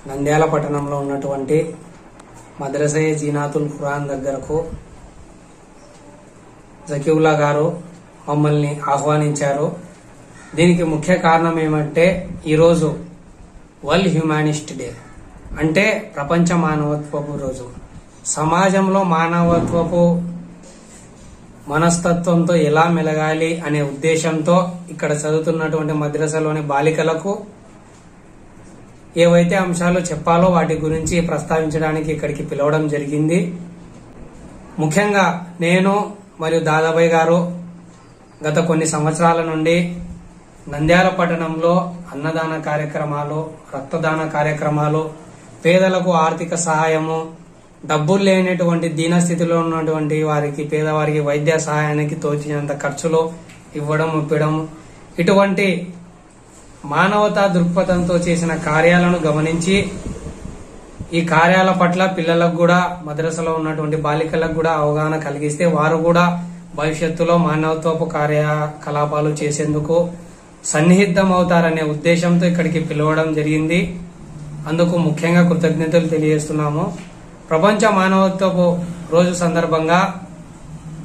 నంద్యాల పట్టణంలో ఉన్నటువంటి మద్రసే జీనాతుల్ ఖురాన్ దగ్గరకు జకీవుల్లా గారు మమ్మల్ని ఆహ్వానించారు. దీనికి ముఖ్య కారణం ఏమంటే ఈరోజు వరల్డ్ హ్యూమానిస్ట్ డే అంటే ప్రపంచ మానవత్వపు రోజు. సమాజంలో మానవత్వపు మనస్తత్వంతో ఎలా మెలగాలి అనే ఉద్దేశంతో ఇక్కడ చదువుతున్నటువంటి మద్రసాలోని బాలికలకు ఏవైతే అంశాలు చెప్పాలో వాటి గురించి ప్రస్తావించడానికి ఇక్కడికి పిలవడం జరిగింది. ముఖ్యంగా నేను మరియు దాదాబాయి గారు గత కొన్ని సంవత్సరాల నుండి నంద్యాల పట్టణంలో అన్నదాన కార్యక్రమాలు, రక్తదాన కార్యక్రమాలు, పేదలకు ఆర్థిక సహాయము, డబ్బులు లేనటువంటి దీనస్థితిలో ఉన్నటువంటి వారికి పేదవారికి వైద్య సహాయానికి తోచినంత ఖర్చులు ఇవ్వడం, ఇప్పడం, ఇటువంటి మానవతా దృక్పథంతో చేసిన కార్యాలను గమనించి ఈ కార్యాల పట్ల పిల్లలకు కూడా మద్రసాలో ఉన్నటువంటి బాలికలకు కూడా అవగాహన కలిగిస్తే వారు కూడా భవిష్యత్తులో మానవత్వపు కార్యకలాపాలు చేసేందుకు సన్నిహిద్దమవుతారనే ఉద్దేశంతో ఇక్కడికి పిలవడం జరిగింది. అందుకు ముఖ్యంగా కృతజ్ఞతలు తెలియజేస్తున్నాము. ప్రపంచ మానవత్వపు రోజు సందర్భంగా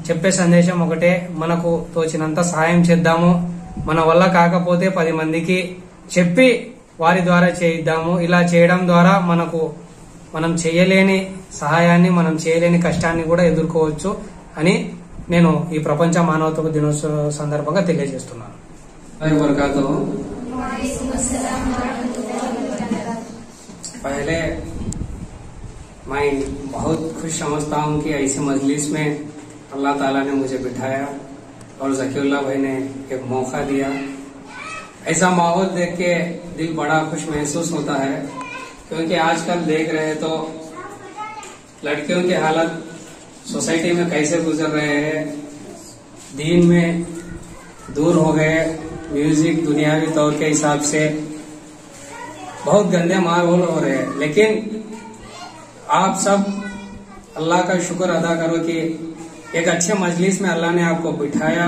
చెప్పే సందేశం ఒకటే, మనకు తోచినంత సహాయం చేద్దాము. మన వల్ల కాకపోతే 10 మందికి చెప్పి వారి ద్వారా చేయిద్దాము. ఇలా చేయడం ద్వారా మనం చేయలేని సహాయాన్ని, మనం చేయలేని కష్టాన్ని కూడా ఎదుర్కోవచ్చు అని నేను ఈ ప్రపంచ మానవత్వ దినోత్సవ సందర్భంగా తెలియజేస్తున్నాను. पहले मैं बहुत खुश समझता हूँ कि ऐसी मजलिस में अल्लाह ताला ने मुझे बिठाया और ज़कीउल्लाह भाई ने एक मौका दिया। ऐसा माहौल देख के दिल बड़ा खुश महसूस होता है, क्योंकि आजकल देख रहे तो लड़कियों की हालत सोसाइटी में कैसे गुजर रहे हैं, दीन में दूर हो गए, म्यूजिक दुनियावी तौर के हिसाब से बहुत गंदे माहौल हो रहे हैं। लेकिन आप सब अल्लाह का शुक्र अदा करो कि एक अच्छे मजलिस में अल्लाह ने आपको बिठाया,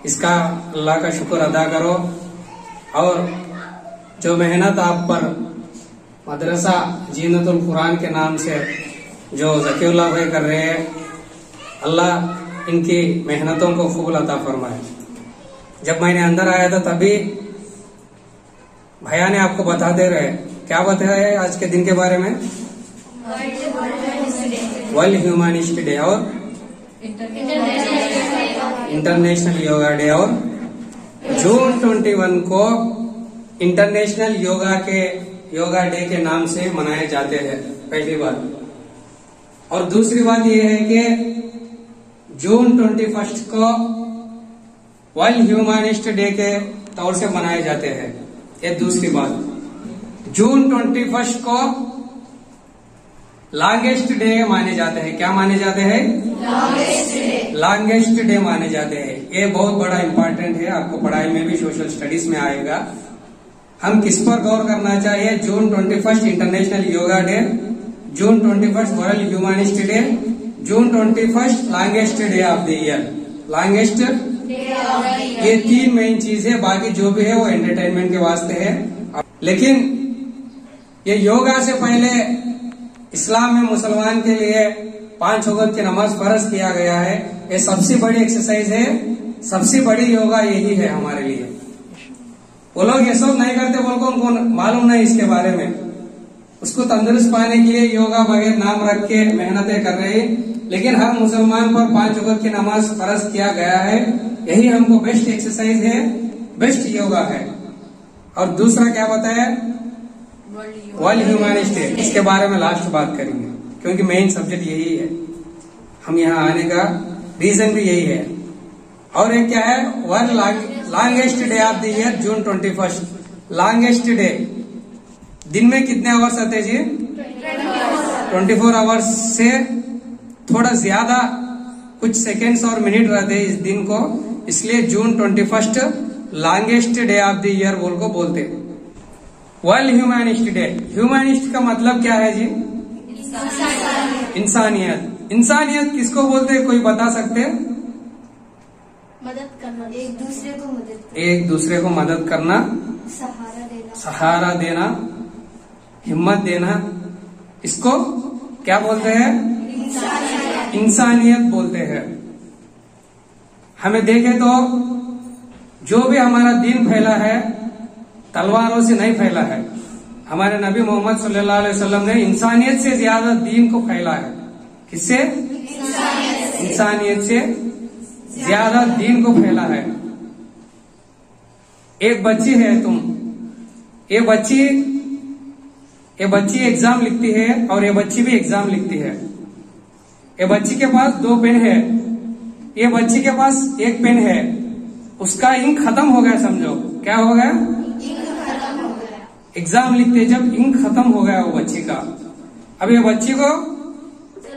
इसका अल्लाह का शुक्र अदा करो। और जो मेहनत आप पर मदरसा जीनतुल कुरान के नाम से जो ज़कीउल्लाह भाई कर रहे हैं, अल्लाह इनकी मेहनतों को कबूल अता फरमाए। जब मैंने अंदर आया था तभी भैया ने आपको बता दे रहे, क्या बताया आज के दिन के बारे में? वर्ल्ड ह्यूमनिस्ट डे और इंटरनेशनल योगा डे, और जून 21 को इंटरनेशनल योगा डे के नाम से मनाए जाते हैं, पहली बात। और दूसरी बात यह है कि जून 21 को वर्ल्ड ह्यूमनिस्ट डे के तौर से मनाए जाते हैं, ये दूसरी बात। जून 21 को लॉन्गेस्ट डे माने जाते हैं। क्या माने जाते हैं? लॉन्गेस्ट डे माने जाते हैं। ये बहुत बड़ा इम्पोर्टेंट है, आपको पढ़ाई में भी सोशल स्टडीज में आएगा। हम किस पर गौर करना चाहिए? जून 21 international yoga day, June 21 world humanist day, June 21 longest day of the year. Longest ये 3 मेन चीज है, बाकी जो भी है वो एंटरटेनमेंट के वास्ते है। लेकिन ये योगा से पहले इस्लाम में मुसलमान के लिए 5 वक्त की नमाज फर्ज किया गया है। ये सबसे बड़ी एक्सरसाइज है, सबसे बड़ी योगा यही है हमारे लिए। वो लोग ये सब नहीं करते बोल को उनको मालूम नहीं इसके बारे में। उसको तंदुरुस्त पाने के लिए योगा बगैर नाम रख के मेहनतें कर रहे हैं, लेकिन हर मुसलमान पर 5 वक्त की नमाज फर्ज किया गया है। यही हमको बेस्ट एक्सरसाइज है, बेस्ट योगा है। और दूसरा क्या बताया? World humanist day. इसके बारे में लास्ट बात करेंगे, क्योंकि मेन सब्जेक्ट यही है, हम यहाँ आने का रीजन भी यही है। और एक क्या है? World longest day of the year, June 21। Longest day, दिन में कितने आवर्स आते जी? 24 आवर्स से थोड़ा ज्यादा कुछ सेकेंड्स और मिनट रहते हैं इस दिन को, इसलिए जून 21 longest day of the year बोल को बोलते। वर्ल्ड ह्यूमनिस्ट डे, ह्यूमनिस्ट का मतलब क्या है जी? इंसानियत। इंसानियत किसको बोलते हैं, कोई बता सकते हैं? मदद करना, एक दूसरे को मदद करना, एक दूसरे को मदद करना, सहारा देना, सहारा देना। हिम्मत देना, इसको क्या बोलते हैं? इंसानियत बोलते हैं। हमें देखे तो जो भी हमारा दीन फैला है तलवारों से नहीं फैला है। हमारे नबी मोहम्मद सल्लल्लाहु अलैहि वसल्लम ने इंसानियत से ज्यादा दीन को फैला है। किससे? इंसानियत से ज्यादा दीन को फैला है। एक बच्ची है, ये बच्ची एग्जाम लिखती है और ये बच्ची भी एग्जाम लिखती है। ये बच्ची के पास 2 पेन है, ये बच्ची के पास 1 पेन है। उसका इंक खत्म हो गया, समझो क्या हो गया? एग्जाम लिखते जब इंक खत्म हो गया वो बच्ची का, अब ये बच्ची को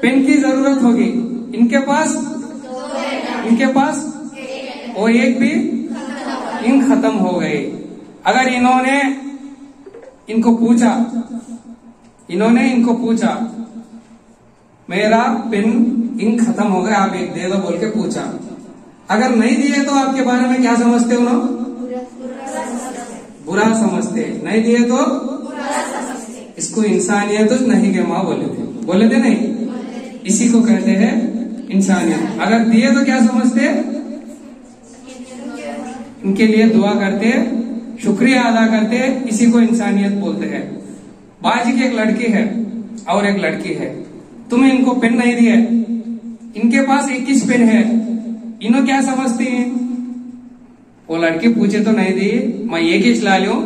पेन की जरूरत होगी। इनके पास वो एक भी इंक खत्म हो गई। अगर इन्होंने इनको पूछा मेरा पेन इंक खत्म हो गया, आप एक दे दो बोल के पूछा, अगर नहीं दिए तो आपके बारे में क्या समझते हो? बुरा समझते। नहीं दिए तो इसको इंसानियत तो नहीं के माँ बोले थे नहीं, इसी को कहते हैं इंसानियत। अगर दिए तो क्या समझते? इनके लिए दुआ करते, शुक्रिया अदा करते, इसी को इंसानियत बोलते हैं। बाजी की एक लड़की है और एक लड़की है, तुम्हें इनको पेन नहीं दिए, इनके पास 21 पेन है, इन्हों क्या समझती हैं? वो लड़की पूछे तो नहीं दी, मैं एक ही चला लूं,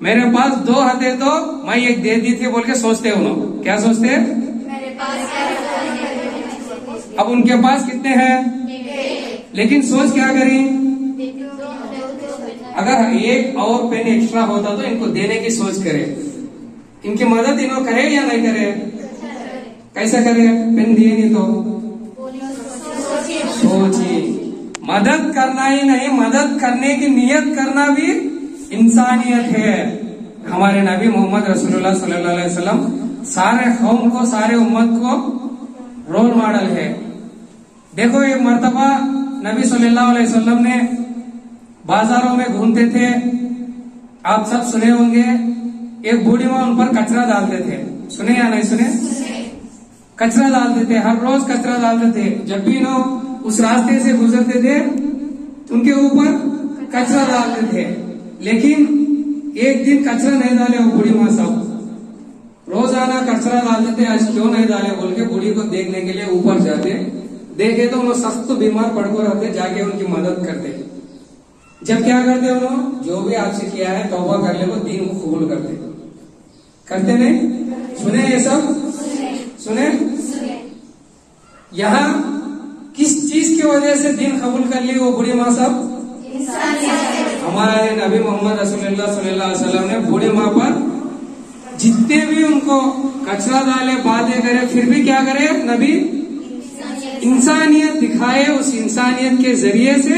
मेरे पास 2 हाथे तो मैं एक दे दी थी बोल के सोचते हो। क्या सोचते हैं? अब उनके पास कितने हैं, लेकिन सोच क्या करी? अगर एक और पेन एक्स्ट्रा होता तो इनको देने की सोच करे। इनकी मदद इन्हों करे या नहीं करे? कैसे करे? पेन दिए नहीं तो सोचिए। मदद करना ही नहीं, मदद करने की नियत करना भी इंसानियत है। हमारे नबी मोहम्मद रसूलुल्लाह सल्लल्लाहु अलैहि वसल्लम सारे कौम को, सारे उम्मत को रोल मॉडल है। देखो एक मर्तबा नबी सल्लल्लाहु अलैहि वसल्लम ने बाजारों में घूमते थे, आप सब सुने होंगे, एक बूढ़ी माँ उन पर कचरा डालते थे। सुने या नहीं सुने? कचरा डालते थे, हर रोज कचरा डालते थे। जब भी नो उस रास्ते से गुजरते थे उनके ऊपर कचरा डालते थे, लेकिन एक दिन कचरा नहीं डाले वो बूढ़ी माँ सब। रोजाना कचरा डालते थे, आज क्यों नहीं डाले बोल के बूढ़ी को देखने के लिए ऊपर जाते, देखे तो उन्होंने सख्त बीमार पड़कर रहते, जाके उनकी मदद करते। जब क्या करते उन्होंने, जो भी आपसे किया है तौबा कर ले, वो दीन को कबूल करते नहीं? सुने ये सब? सुने? यहाँ किस चीज की वजह से दीन कबूल कर ली वो बूढ़ी माँ सब? हमारे नबी मोहम्मद रसूलुल्लाह सल्लल्लाहु अलैहि वसल्लम ने बूढ़ी माँ पर जितने भी उनको कचरा डाले, बातें करे, फिर भी क्या करे? नबी इंसानियत दिखाए, उस इंसानियत के जरिए से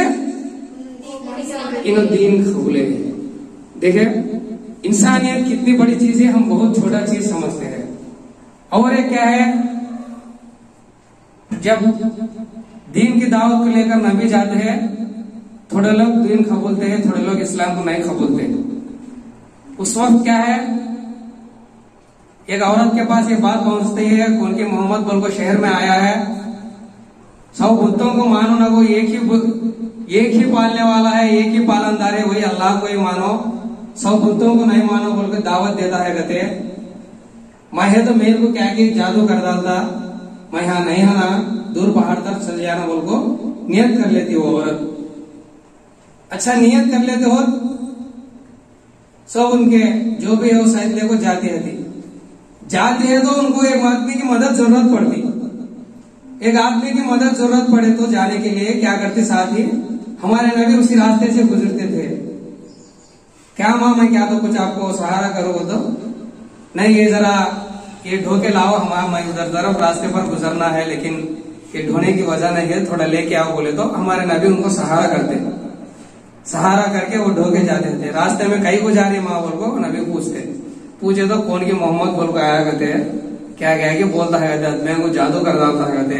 इन दीन कबूले। देखे इंसानियत कितनी बड़ी चीज है, हम बहुत छोटा चीज समझते हैं। और एक क्या है, जब दीन की दावत को लेकर नबी जाते हैं, थोड़े लोग दीन कबूलते हैं, थोड़े लोग इस्लाम को नहीं कबूलते। उस वक्त क्या है, एक औरत के पास ये बात पहुंचती है, उनके मोहम्मद बोल को शहर में आया है, सब बुतों को मानो ना, वो एक ही पालने वाला है, एक ही पालनदार है, वही अल्लाह को ही मानो, सब बुतों को नहीं मानो बोल के दावत देता है। कहते मैं तो मेरे को क्या कि जादू कर डालता, मैं यहाँ नहीं है ना, दूर पहाड़ तक चल जाना बोल को नियत कर लेती वो औरत। अच्छा नियत कर लेते हो, सब उनके जो भी है वो शायद देखो जाती है तो उनको एक आदमी की मदद जरूरत पड़ती, एक आदमी की मदद जरूरत पड़े तो जाने के लिए क्या करते, साथ ही हमारे नबी उसी रास्ते से गुजरते थे। क्या माँ मैं क्या तो कुछ आपको सहारा करो, तो नहीं ये जरा ये ढोके लाओ, मैं उधर तरफ रास्ते पर गुजरना है, लेकिन ये ढोने की वजह नहीं है, थोड़ा लेके आओ बोले तो हमारे नबी उनको सहारा करते, सहारा करके वो ढोके जाते थे। रास्ते में कहीं को जा रही माँ बोल को नबी पूछे तो कौन की मोहम्मद बोल को आया कहते क्या क्या कि बोलता है मैं को जादू कर रहा था कहते,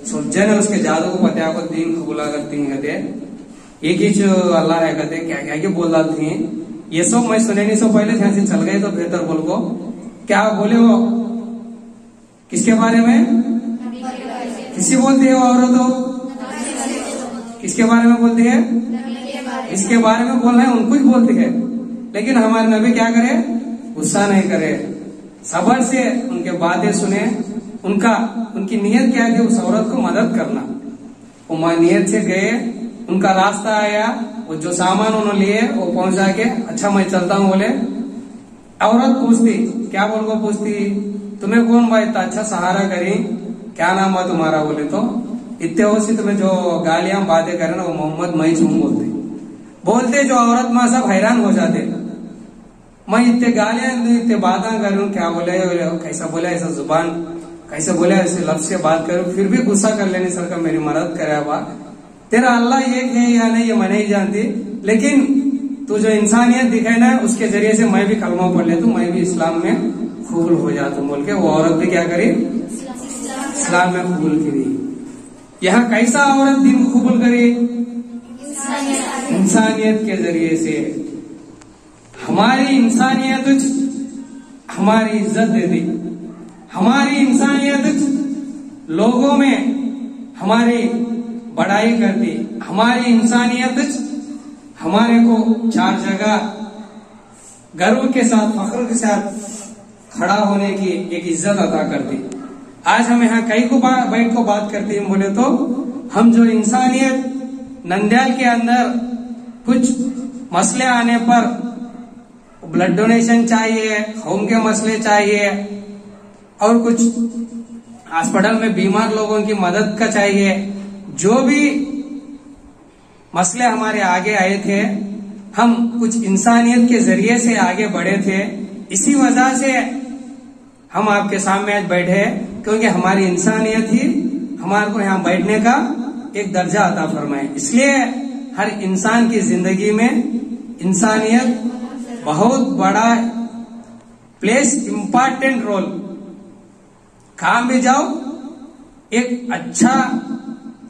सोचे ने उसके जादू को पता को दीन कबूला करती है कहते, एक ही जो अल्लाह है कहते क्या क्या कि बोल रहा थी। ये सब मैं सुने नहीं, सब पहले ध्यान से चल गए तो बेहतर बोल को क्या बोले वो किसके बारे में? किसी बोलती है वो औरत हो? किसके बारे में बोलती है? इसके बारे में बोलना है उनको ही बोलती है। लेकिन हमारे नबी क्या करे? गुस्सा नहीं करे, सब्र से उनके बातें सुने। उनकी नियत क्या थी? उस औरत को मदद करना। वो नियत से गए, उनका रास्ता आया, वो जो सामान उन्होंने लिए वो पहुंचा के अच्छा मैं चलता हूँ बोले। औरत पूछती, क्या बोल को पूछती, तुम्हें कौन भाई इतना अच्छा सहारा करी, क्या नाम है तुम्हारा? बोले तो इतने हो सी तुम्हें जो गालियां बातें करे ना वो मोहम्मद मई छूम बोलते जो औरत माँ सब हैरान हो जाते, मैं इतने गालियां इतने बातें करूं, क्या बोले कैसा बोला, ऐसा जुबान कैसे बोला, ऐसे लफ्ज से बात करूं, फिर भी गुस्सा कर लेने सर का मेरी मदद करे। बा तेरा अल्लाह एक है या नहीं ये मैं नहीं जानती, लेकिन तू जो इंसानियत दिखाए ना उसके जरिए से मैं भी कलमा पढ़ लेता हूँ, मैं भी इस्लाम में कबूल हो जाता हूँ बोल के वो औरत भी क्या करी? इस्लाम में कबूल करी। यहाँ कैसा औरत दिन को कबूल करी? इंसानियत के जरिए से। हमारी इंसानियत हमारी इज्जत दे दी, हमारी इंसानियत लोगों में हमारी बड़ाई करती, हमारी इंसानियत हमारे को चार जगह गर्व के साथ फख्र के साथ खड़ा होने की एक इज्जत अदा करती। आज हम यहाँ कई को बैठ को बात करते हैं बोले तो हम जो इंसानियत नंदयाल के अंदर कुछ मसले आने पर ब्लड डोनेशन चाहिए, खून के मसले चाहिए और कुछ हॉस्पिटल में बीमार लोगों की मदद का चाहिए, जो भी मसले हमारे आगे आए थे हम कुछ इंसानियत के जरिए से आगे बढ़े थे। इसी वजह से हम आपके सामने आज बैठे क्योंकि हमारी इंसानियत ही हमारे को यहाँ बैठने का एक दर्जा अता फरमाए। इसलिए हर इंसान की जिंदगी में इंसानियत बहुत बड़ा प्लेस, इम्पोर्टेंट रोल। काम भी जाओ एक अच्छा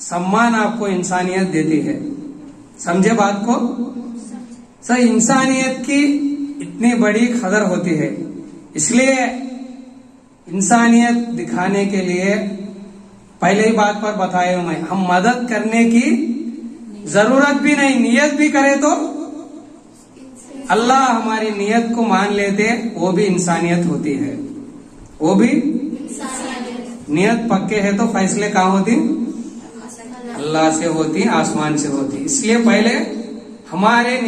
सम्मान आपको इंसानियत देती है। समझे बात को? सर इंसानियत की इतनी बड़ी कदर होती है, इसलिए इंसानियत दिखाने के लिए पहले ही बात पर बताया मैं, हम मदद करने की जरूरत भी नहीं, नियत भी करे तो अल्लाह हमारी नियत को मान लेते, वो भी इंसानियत होती है। वो भी नियत पक्के है तो फैसले कहाँ होती? अल्लाह से होती, आसमान से होती। इसलिए पहले हमारे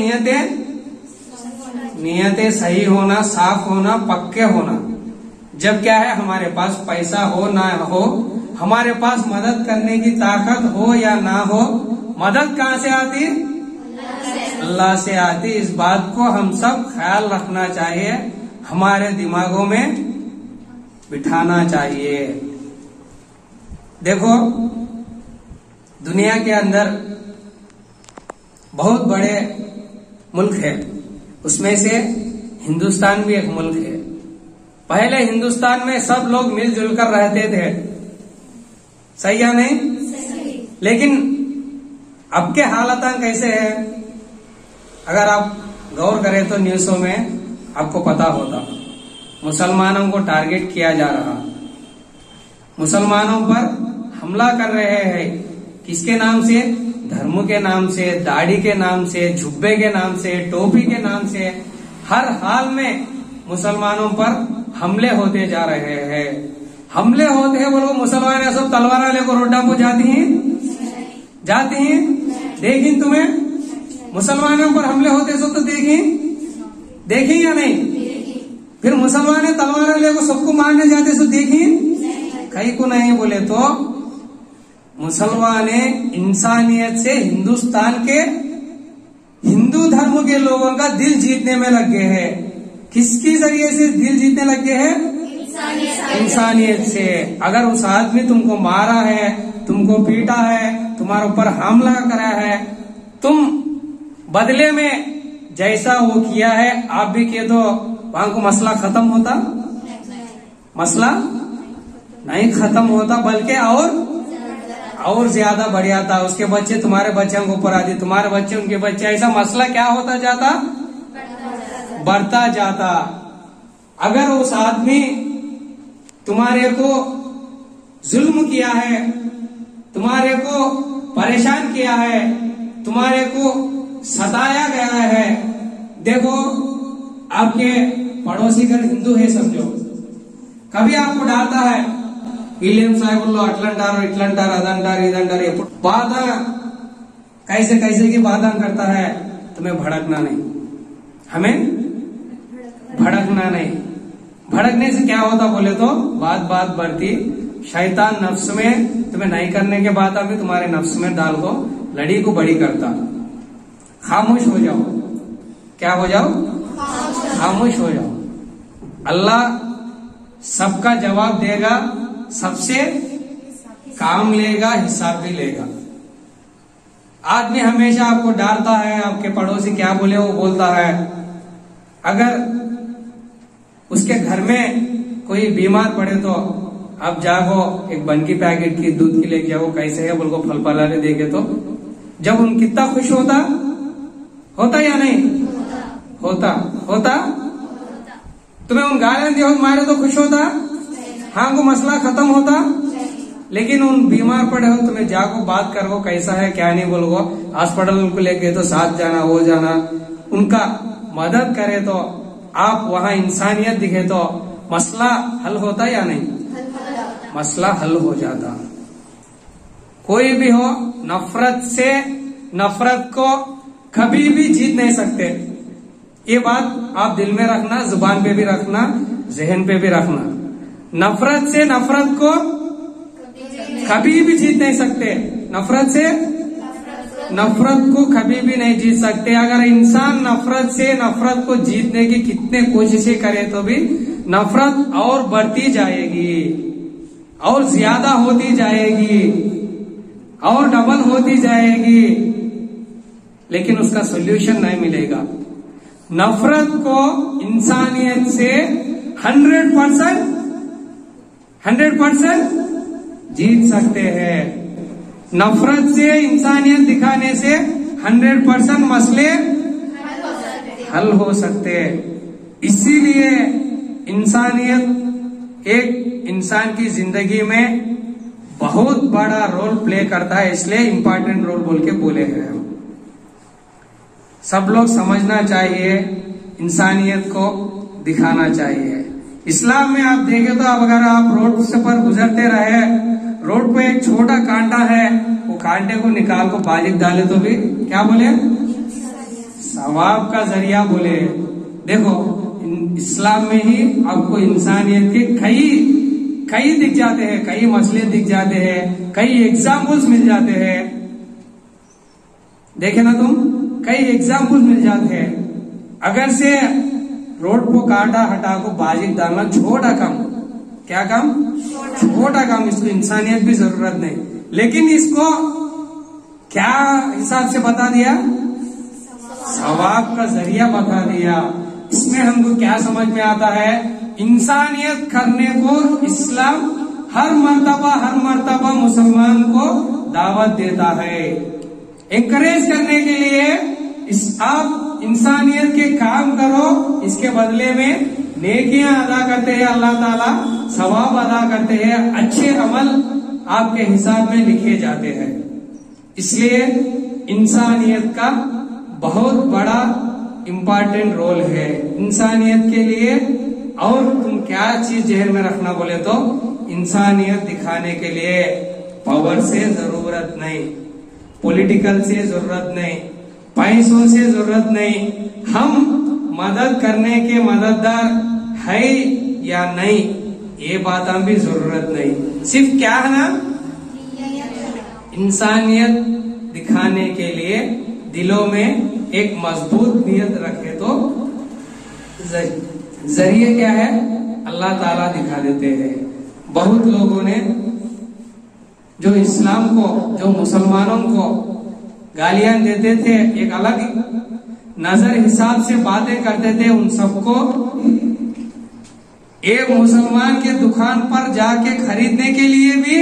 नियतें सही होना, साफ होना, पक्के होना। जब क्या है हमारे पास पैसा हो ना हो, हमारे पास मदद करने की ताकत हो या ना हो, मदद कहाँ से आती? अल्लाह से आती। इस बात को हम सब ख्याल रखना चाहिए, हमारे दिमागों में बिठाना चाहिए। देखो दुनिया के अंदर बहुत बड़े मुल्क है, उसमें से हिंदुस्तान भी एक मुल्क है। पहले हिंदुस्तान में सब लोग मिलजुल कर रहते थे, सही या नहीं? लेकिन अब के हालात कैसे है? अगर आप गौर करें तो न्यूज़ों में आपको पता होता, मुसलमानों को टारगेट किया जा रहा, मुसलमानों पर हमला कर रहे हैं। किसके नाम से? धर्म के नाम से, दाढ़ी के नाम से, जुब्बे के नाम से, टोपी के नाम से। हर हाल में मुसलमानों पर हमले होते जा रहे हैं। हमले होते हैं बोलो, मुसलमान सब तलवार लेकर रोडा पर जाती हैं? देखी तुम्हें मुसलमानों पर हमले होते सो तो देखी या नहीं? फिर मुसलमान तलवार लेकर सबको मारने जाते सो देखी? कहीं को नहीं। बोले तो मुसलमान इंसानियत से हिंदुस्तान के हिंदू धर्म के लोगों का दिल जीतने में लग गए हैं। किसकी जरिए से दिल जीतने लग गए हैं? इंसानियत से। अगर उस आदमी तुमको मारा है, तुमको पीटा है, तुम्हारे ऊपर हमला करा है, तुम बदले में जैसा वो किया है आप भी किए तो वहां को मसला खत्म होता? मसला नहीं खत्म होता, बल्कि और ज्यादा बढ़ जाता। उसके बच्चे तुम्हारे बच्चों के ऊपर आते, तुम्हारे बच्चे उनके बच्चे, ऐसा मसला क्या होता जाता? बढ़ता जाता। अगर उस आदमी तुम्हारे को जुल्म किया है, तुम्हारे को परेशान किया है, तुम्हारे को सताया गया है, देखो आपके पड़ोसी घर हिंदू है समझो, कभी आपको डालता है विलियम साहेब अटलंटार इटलंटार अदंटार इदंटार बात कैसे कैसे की बात करता है, तुम्हें भड़कना नहीं, हमें भड़कना नहीं। भड़कने से क्या होता बोले तो बात बात बढ़ती, शैतान नफ्स में तुम्हें नहीं करने के बाद अभी तुम्हारे नफ्स में डाल को लड़ी को बड़ी करता। खामोश हो जाओ, क्या हो जाओ, खामोश हो जाओ। अल्लाह सबका जवाब देगा, सबसे काम लेगा, हिसाब भी लेगा। आदमी हमेशा आपको डांटता है, आपके पड़ोसी क्या बोले वो बोलता है, अगर उसके घर में कोई बीमार पड़े तो आप जागो एक बन की पैकेट की दूध की लेके जाओ, कैसे है बोल को फल फलाने देखे तो जब उन कितना खुश होता या नहीं होता तुम्हें उन गालियां दिया मारे तो खुश होता, हाँ वो मसला खत्म होता। लेकिन उन बीमार पड़े हो तुम्हें जाको बात करो कैसा है क्या नहीं बोलो, हॉस्पिटल उनको लेके तो साथ जाना हो जाना, उनका मदद करे तो आप वहां इंसानियत दिखे तो मसला हल होता या नहीं, मसला हल हो जाता। कोई भी हो नफरत को कभी भी जीत नहीं सकते, ये बात आप दिल में रखना, जुबान पे भी रखना, जहन पे भी रखना। नफरत से नफरत को कभी भी जीत नहीं सकते, नफरत से नफरत को कभी भी नहीं जीत सकते। अगर इंसान नफरत से नफरत को जीतने की कितने कोशिशें करे तो भी नफरत और बढ़ती जाएगी और ज्यादा होती जाएगी और डबल होती जाएगी, लेकिन उसका सोल्यूशन नहीं मिलेगा। नफरत को इंसानियत से 100% जीत सकते हैं। नफरत से इंसानियत दिखाने से 100% मसले हल हो सकते हैं। इसीलिए इंसानियत एक इंसान की जिंदगी में बहुत बड़ा रोल प्ले करता है, इसलिए इम्पोर्टेंट रोल बोल के बोले हैं। सब लोग समझना चाहिए, इंसानियत को दिखाना चाहिए। इस्लाम में आप देखें तो अब अगर आप रोड से पर गुजरते रहे, रोड पे एक छोटा कांटा है, वो कांटे को निकाल को बाजिक डाले तो भी क्या बोले, सवाब का जरिया बोले। देखो इस्लाम में ही आपको इंसानियत के कई दिख जाते हैं, कई मसले दिख जाते हैं, कई एग्जाम्पल्स मिल जाते हैं। देखे ना तुम, कई एग्जाम्पल्स मिल जाते हैं। अगर से रोड को काटा हटा को बाजिक डालना छोटा काम, क्या काम, छोटा काम, इसको इंसानियत भी जरूरत नहीं, लेकिन इसको क्या हिसाब से बता दिया, सवाब का जरिया बता दिया। इसमें हमको क्या समझ में आता है, इंसानियत करने को इस्लाम हर मर्तबा मुसलमान को दावत देता है। एनकरेज करने के लिए आप इंसानियत के काम करो, इसके बदले में नेकियां अदा करते हैं, अल्लाह ताला सवाब अदा करते हैं, अच्छे अमल आपके हिसाब में लिखे जाते हैं। इसलिए इंसानियत का बहुत बड़ा इम्पोर्टेंट रोल है इंसानियत के लिए। और तुम क्या चीज जहन में रखना बोले तो, इंसानियत दिखाने के लिए पावर से जरूरत नहीं, पॉलिटिकल से जरूरत नहीं, पैसों से जरूरत नहीं, हम मदद करने के मददगार है या नहीं ये बात भी जरूरत नहीं। सिर्फ क्या है ना, इंसानियत दिखाने के लिए दिलों में एक मजबूत नियत रखे तो जरिए क्या है, अल्लाह ताला दिखा देते हैं। बहुत लोगों ने जो इस्लाम को, जो मुसलमानों को गालियां देते थे, एक अलग नजर हिसाब से बातें करते थे, उन सबको एक मुसलमान के दुकान पर जाके खरीदने के लिए भी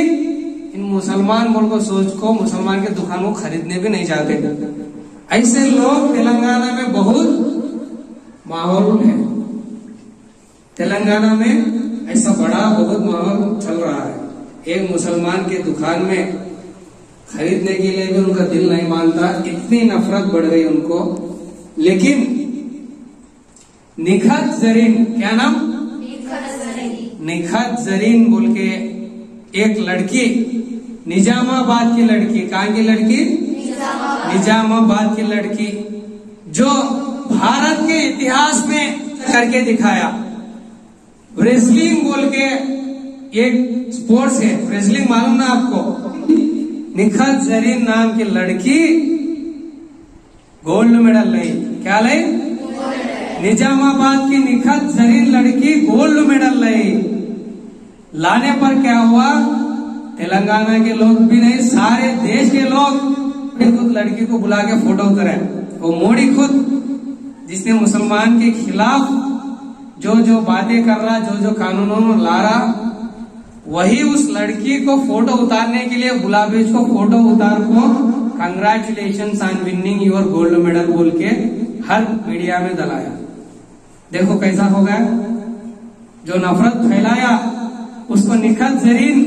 इन मुसलमान बोल को सोच को मुसलमान के दुकान को खरीदने भी नहीं जाते। ऐसे लोग तेलंगाना में बहुत माहौल है। तेलंगाना में ऐसा बड़ा बहुत माहौल चल रहा है। एक मुसलमान के दुकान में खरीदने के लिए भी उनका दिल नहीं मानता, इतनी नफरत बढ़ गई उनको। लेकिन निखत जरीन, क्या नाम? निखत जरीन बोल के एक लड़की, निजामाबाद की लड़की, कहाँ की लड़की? निजामाबाद की लड़की, जो भारत के इतिहास में करके दिखाया। रेसलिंग बोल के एक स्पोर्ट्स है, रेसलिंग मालूम ना आपको? निखत जरीन नाम की लड़की गोल्ड मेडल लाई। क्या लाई? निजामाबाद की निखत जरीन लड़की गोल्ड मेडल लाई। लाने पर क्या हुआ? तेलंगाना के लोग भी नहीं, सारे देश के लोग खुद लड़की को बुला के फोटो उतरे। वो मोदी खुद, जिसने मुसलमान के खिलाफ जो जो बातें कर रहा, जो जो कानूनों में ला रहा, वही उस लड़की को फोटो उतारने के लिए गुलाबेज को फोटो उतार को congratulations on winning your gold medal बोल के हर मीडिया में दलाया। देखो कैसा हो गया। जो नफरत फैलाया उसको निखत जरीन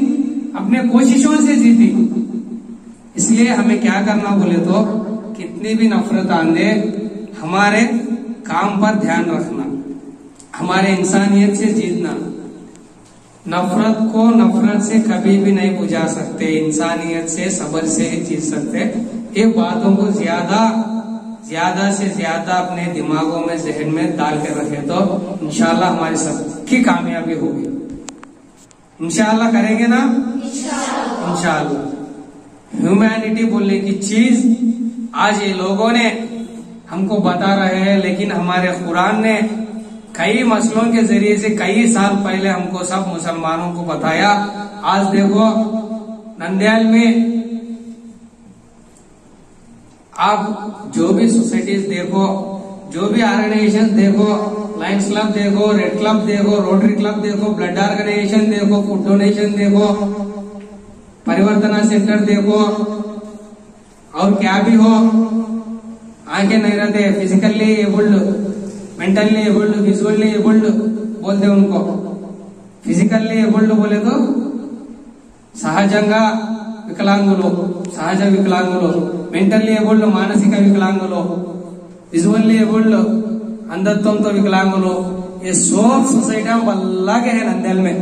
अपने कोशिशों से जीती। इसलिए हमें क्या करना बोले तो, कितनी भी नफरत आंदे, हमारे काम पर ध्यान रखना, हमारे इंसानियत से जीतना। नफरत को नफरत से कभी भी नहीं बुझा सकते, इंसानियत से, सब्र से ही जीत सकते। ये बातों को ज्यादा से ज्यादा अपने दिमागों में, जहन में डाल के रखे तो इंशाल्लाह हमारी सबकी कामयाबी होगी। इंशाल्लाह करेंगे ना? इंशाल्लाह। ह्यूमैनिटी बोलने की चीज आज ये लोगों ने हमको बता रहे हैं, लेकिन हमारे कुरान ने कई मसलों के जरिए से कई साल पहले हमको सब मुसलमानों को बताया। आज देखो नंदयाल में आप जो भी सोसाइटीज देखो, जो भी ऑर्गेनाइजेशन देखो, लायंस क्लब देखो, रेड क्लब देखो, रोटरी क्लब देखो, ब्लड ऑर्गेनाइजेशन देखो, फूड डोनेशन देखो, परिवर्तना सेंटर देखो, और क्या भी हो, आगे नहीं रहते, physically abled, mentally abled, visually abled बोलते उनको। फिजिकली एबल्ड बोले तो సహజంగా వికలాంగులు, సహజ వికలాంగులు, మెంటల్లీ ఏబుల్డ్ మానసిక వికలాంగులు, विजुअली एबल्ड अंधत्वंతో विकलांगुలు, ये सब सोसाइटी बल्ला के है नंदयाल में।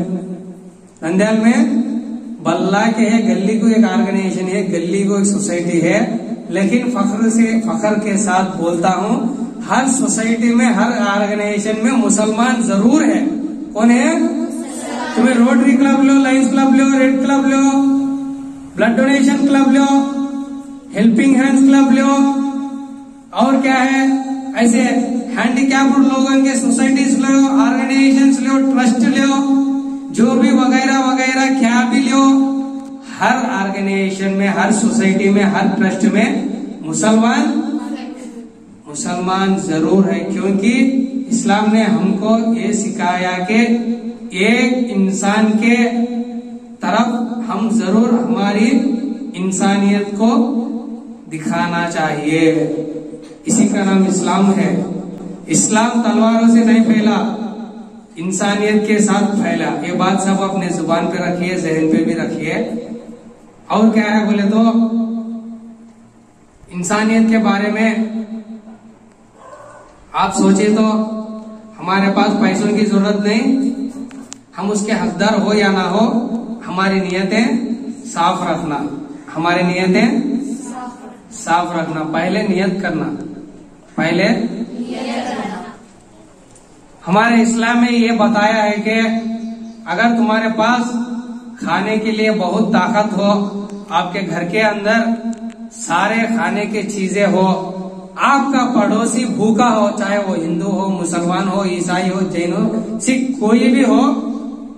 नंदयाल में बल्ला के है, गली को एक ऑर्गेनाइजेशन है, गली को एक सोसाइटी है। लेकिन फख्र के साथ बोलता हूँ, हर सोसाइटी में, हर ऑर्गेनाइजेशन में मुसलमान जरूर है। कौन है? तुम्हें रोटरी क्लब लो, लायंस क्लब लो, रेड क्लब लो, ब्लड डोनेशन क्लब लो, हेल्पिंग हैंड्स क्लब लो, और क्या है ऐसे हैंडीकैप्ड लोगों के सोसाइटीज लो, ऑर्गेनाइजेशंस लो, ट्रस्ट लो, जो भी वगैरह वगैरह क्या भी लो। हर ऑर्गेनाइजेशन में, हर सोसाइटी में, हर ट्रस्ट में मुसलमान जरूर है, क्योंकि इस्लाम ने हमको ये सिखाया कि एक इंसान के तरफ हम जरूर हमारी इंसानियत को दिखाना चाहिए। इसी का नाम इस्लाम है। इस्लाम तलवारों से नहीं फैला, इंसानियत के साथ फैला। ये बात सब अपने जुबान पे रखिए, जहन पे भी रखिए। और क्या है बोले तो, इंसानियत के बारे में आप सोचे तो हमारे पास पैसों की जरूरत नहीं, हम उसके हकदार हो या ना हो, हमारी नियतें साफ रखना, हमारी नियतें साफ रखना। पहले नियत करना, पहले हमारे इस्लाम में ये बताया है कि अगर तुम्हारे पास खाने के लिए बहुत ताकत हो, आपके घर के अंदर सारे खाने की चीजें हो, आपका पड़ोसी भूखा हो, चाहे वो हिंदू हो, मुसलमान हो, ईसाई हो, जैन हो, सिख कोई भी हो,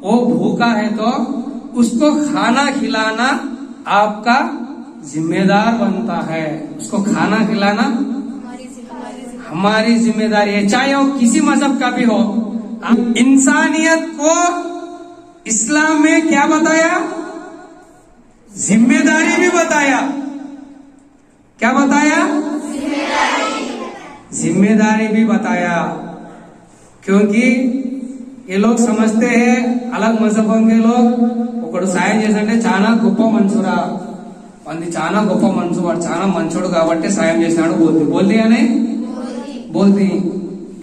वो भूखा है तो उसको खाना खिलाना आपका जिम्मेदार बनता है। उसको खाना खिलाना हमारी जिम्मेदारी है, चाहे वो किसी मजहब का भी हो। इंसानियत को इस्लाम में क्या बताया? जिम्मेदारी भी बताया। क्या बताया? जिम्मेदारी भी बताया। क्योंकि ये लोग समझते हैं अलग మజహబం के लोग ఒకడు సాయం చేసంటే చాలా గొప్ప మనుషురా వంది చాలా గొప్ప మనుషు వాడు చాలా మంచోడు కాబట్టి సాయం చేసినాడు बोलती या नहीं बोलती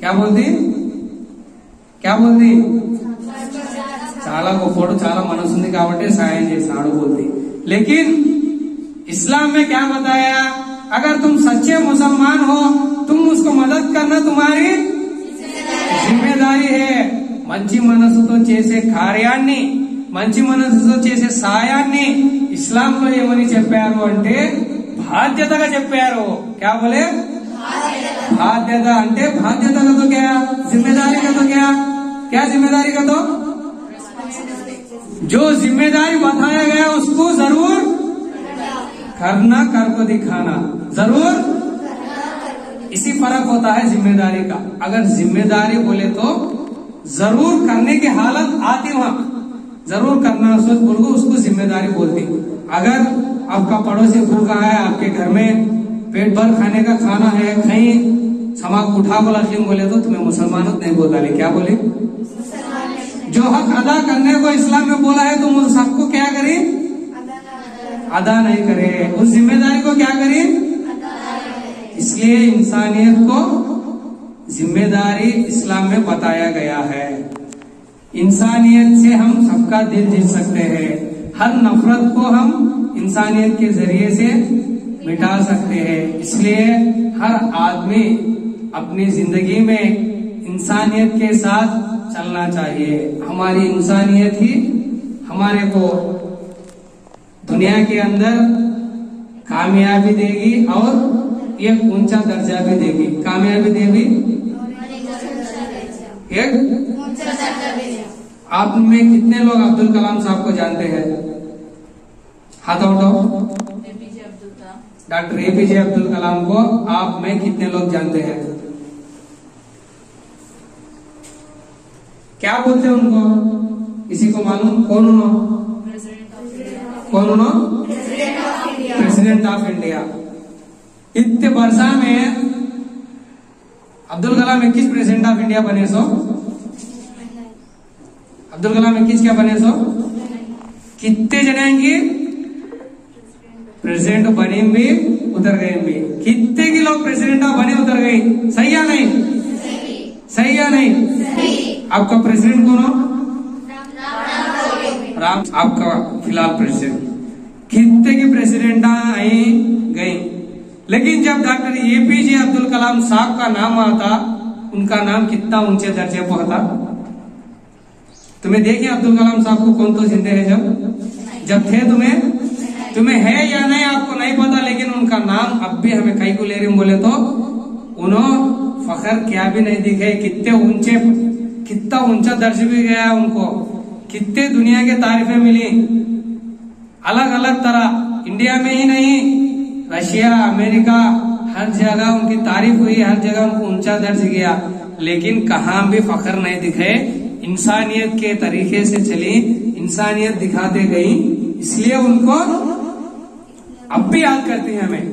क्या बोलती చాలా గొప్పోడు చాలా మనసు ఉంది కాబట్టి సాయం చేసినాడు बोलती। लेकिन इस्लाम में क्या बताया, अगर तुम सच्चे मुसलमान हो तुम उसको मदद करना तुम्हारी जिम्मेदारी है। మంచి మనసుతో చేసే కార్యాన్ని మంచి మనసుతో చేసే సాయాన్ని ఇస్లాంలో ఏమని చెప్పారు అంటే బాధ్యతగా చెప్పారు। क्या बोले బాధ్యత అంటే బాధ్యత का तो क्या जिम्मेदारी का तो क्या जिम्मेदारी का तो जो जिम्मेदारी बताया गया उसको जरूर करना, कर को दिखाना जरूर। इसी फर्क होता है जिम्मेदारी का। अगर जिम्मेदारी बोले तो जरूर करने की हालत आती वहां जरूर करना बोल को उसको जिम्मेदारी बोलती। अगर आपका पड़ोसी भूखा है, आपके घर में पेट भर खाने का खाना है, कहीं समाज उठा बोला बोले तो तुम्हें मुसलमान नहीं बोलता। क्या बोले जो हक अदा करने को इस्लाम में बोला है तुम उस हक को क्या करें अदा नहीं करे, उस जिम्मेदारी को क्या करें। इसलिए इंसानियत को जिम्मेदारी इस्लाम में बताया गया है। इंसानियत से हम सबका दिल जीत सकते हैं, हर नफरत को हम इंसानियत के जरिए से मिटा सकते हैं। इसलिए हर आदमी अपनी जिंदगी में इंसानियत के साथ चलना चाहिए। हमारी इंसानियत ही हमारे को दुनिया के अंदर कामयाबी देगी और एक ऊंचा दर्जा भी देगी। कामयाबी देगी एक। आप में कितने लोग अब्दुल कलाम साहब को जानते हैं? हाथ उठाओ। डॉक्टर एपीजे अब्दुल कलाम को आप में कितने लोग जानते हैं? क्या बोलते हैं उनको? किसी को मालूम? कौन उनो? President of India. इतने वर्षा में Abdul Kalam 21 president of India बने सो। अब्दुल कलाम 21 क्या बने सो? कितने जने की प्रेसिडेंट बने भी उतर गए भी। कितने की लोग प्रेसिडेंट बने उतर गए? सही या नहीं? सही या नहीं? आपका प्रेसिडेंट कौन हो? राम। आपका फिलहाल प्रेसिडेंट। कितने की प्रेसिडेंट आई गई, लेकिन जब डॉक्टर एपीजे अब्दुल कलाम साहब का नाम आता उनका नाम कितना ऊंचे दर्जे पर था। तुम्हें देखिए अब्दुल कलाम साहब को कौन तो जिंदे है जब थे तुम्हें है या नहीं आपको नहीं पता, लेकिन उनका नाम अब भी हमें कई को ले रही बोले तो उन्होंने फखर क्या भी नहीं दिखे। कितना ऊंचा दर्ज भी गया उनको, कितने दुनिया के तारीफें मिली अलग अलग तरह। इंडिया में ही नहीं, रशिया, अमेरिका, हर जगह उनकी तारीफ हुई, हर जगह उनको ऊंचा दर्ज गया, लेकिन कहाँ भी फखर नहीं दिखे। इंसानियत के तरीके से चली, इंसानियत दिखाते गई, इसलिए उनको अब भी याद करती है हमें।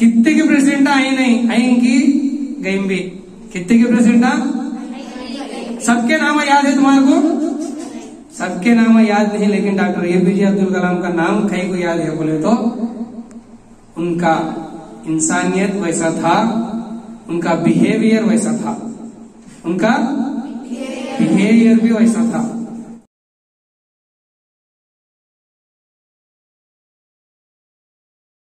कितने की प्रेसिडेंट आई नहीं आएंगी गई भी। कितने की प्रेसिडेंट सबके नाम याद है तुम्हारे को? सबके नाम याद नहीं, लेकिन डॉक्टर एपीजे अब्दुल कलाम का नाम कहीं को याद है बोले तो उनका इंसानियत वैसा था, उनका बिहेवियर वैसा था, उनका बिहेवियर भी वैसा था।